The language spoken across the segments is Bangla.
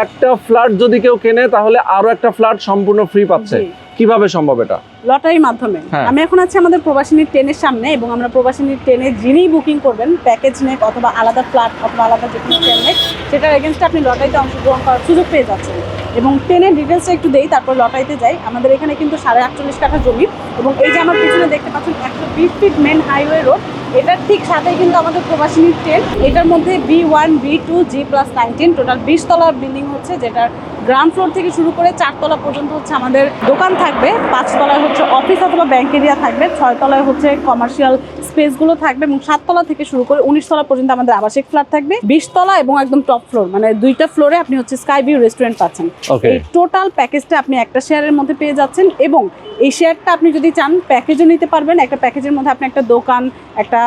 একটা ফ্ল্যাট যদি কেউ কেনে তাহলে আরো একটা ফ্ল্যাট সম্পূর্ণ ফ্রি পাচ্ছে, কিভাবে সম্ভব এটা? লটারির মাধ্যমে। আমি এখন আছি আমাদের প্রবাসিনী ট্রেনের সামনে, এবং আমরা প্রবাসিনী ট্রেনে যিনি বুকিং করবেন প্যাকেজ নেক অথবা আলাদা ফ্ল্যাট অথবা আলাদা যে কোনো ট্রেন নেক, সেটার এগেনস্টে আপনি লটারিতে অংশগ্রহণ করার সুযোগ পেয়ে যাচ্ছেন। এবং ট্রেনের ডিটেলসটা একটু দেই, তারপর লটারিতে যাই। আমাদের এখানে কিন্তু 48.5 কাঠা জমি, এবং এই যে আমার পিছনে দেখতে পাচ্ছেন 120 ফিট মেন হাইওয়ে রোড, এটার ঠিক সাথেই কিন্তু আমাদের প্রবাসিনী ট্রেন। এটার মধ্যে B1, B2, G+19 টোটাল 20 তলার বিল্ডিং হচ্ছে, যেটার গ্রাউন্ড ফ্লোর থেকে শুরু করে 4 তলা পর্যন্ত হচ্ছে আমাদের দোকান থাকবে, 5 তলায় হচ্ছে অফিস অথবা ব্যাংক এরিয়া থাকবে, 6 তলায় হচ্ছে কমার্শিয়াল স্পেসগুলো থাকবে, এবং 7 তলা থেকে শুরু করে 19 তলা পর্যন্ত আমাদের আবাসিক ফ্ল্যাট থাকবে। 20 তলা এবং একদম টপ ফ্লোর, মানে 2টা ফ্লোরে আপনি হচ্ছে স্কাই ভিউ রেস্টুরেন্ট পাচ্ছেন। এই টোটাল প্যাকেজটা আপনি একটা শেয়ারের মধ্যে পেয়ে যাচ্ছেন, এবং এই শেয়ারটা আপনি যদি চান প্যাকেজও নিতে পারবেন। একটা প্যাকেজের মধ্যে আপনি একটা দোকান, একটা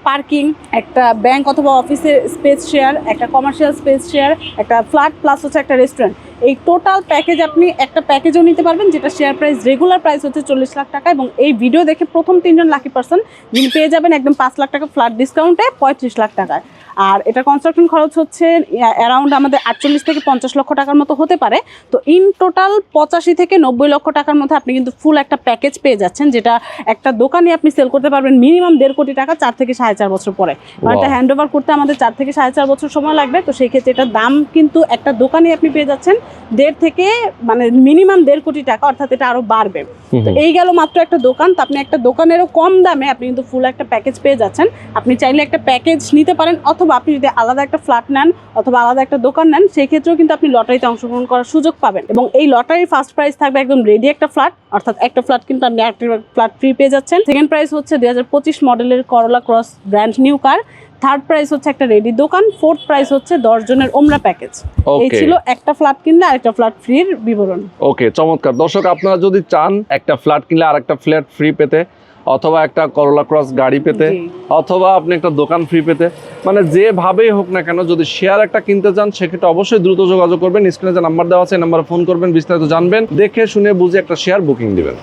পার্কিং, একটা ব্যাংক অথবা অফিসের স্পেস শেয়ার, একটা কমার্শিয়াল স্পেস শেয়ার, একটা ফ্ল্যাট প্লাস হচ্ছে একটা রেস্টুরেন্ট, এই টোটাল প্যাকেজ আপনি একটা প্যাকেজও নিতে পারবেন, যেটা শেয়ার প্রাইস রেগুলার প্রাইস হচ্ছে 40 লাখ টাকা। এবং এই ভিডিও দেখে প্রথম 3 জন লাকি পার্সন যিনি পেয়ে যাবেন একদম 5 লাখ টাকা ফ্ল্যাট ডিসকাউন্টে 35 লাখ টাকায়। আর এটা কনস্ট্রাকশন খরচ হচ্ছে অ্যারাউন্ড আমাদের 48 থেকে 50 লক্ষ টাকার মতো হতে পারে। তো ইন টোটাল 85 থেকে 90 লক্ষ টাকার মধ্যে আপনি কিন্তু ফুল একটা প্যাকেজ পেয়ে যাচ্ছেন, যেটা একটা দোকানে আপনি সেল করতে পারবেন মিনিমাম 1.5 কোটি টাকা 4 থেকে 4.5 বছর পরে। মানে এটা হ্যান্ড ওভার করতে আমাদের 4 থেকে 4.5 বছর সময় লাগবে। তো সেই ক্ষেত্রে এটার দাম কিন্তু একটা দোকানে আপনি পেয়ে যাচ্ছেন 1.5 থেকে মানে মিনিমাম 1.5 কোটি টাকা, অর্থাৎ এটা আরো বাড়বে। তো এই গেল মাত্র একটা দোকান। তো আপনি একটা দোকানেরও কম দামে আপনি কিন্তু ফুল একটা প্যাকেজ পেয়ে যাচ্ছেন। আপনি চাইলে একটা প্যাকেজ নিতে পারেন, অথবা আপনি যদি আলাদা একটা ফ্ল্যাট নেন অথবা আলাদা একটা দোকান নেন, সেই ক্ষেত্রেও কিন্তু আপনি লটারিতে অংশগ্রহণ করার সুযোগ পাবেন। এবং এই লটারির ফার্স্ট প্রাইস থাকবে একদম রেডি একটা ফ্ল্যাট, অর্থাৎ একটা ফ্ল্যাট কিন্তু আপনি একটা ফ্ল্যাট ফ্রি পেয়ে যাচ্ছেন। সেকেন্ড প্রাইস হচ্ছে 2025 মডেলের করলা cross brand new car. Third price হচ্ছে একটা রেডি দোকান। ফোর্থ প্রাইস হচ্ছে 10 জনের ওমরা প্যাকেজ। এই ছিল একটা ফ্ল্যাট কিনলে আরেকটা ফ্ল্যাট ফ্রির বিবরণ। ওকে, চমৎকার। দর্শক, আপনারা যদি চান একটা ফ্ল্যাট কিনলে আরেকটা ফ্ল্যাট ফ্রি পেতে, অথবা একটা করলা ক্রস গাড়ি পেতে, অথবা আপনি একটা দোকান ফ্রি পেতে, মানে যেভাবেই হোক না কেন, যদি শেয়ার একটা কিনতে চান সেক্ষেত্রে অবশ্যই দ্রুত যোগাযোগ করবেন। স্ক্রিনে যে নাম্বার দেওয়া আছে এই নাম্বারে ফোন করবেন, বিস্তারিত জানবেন, দেখে শুনে বুঝে একটা শেয়ার বুকিং দিবেন।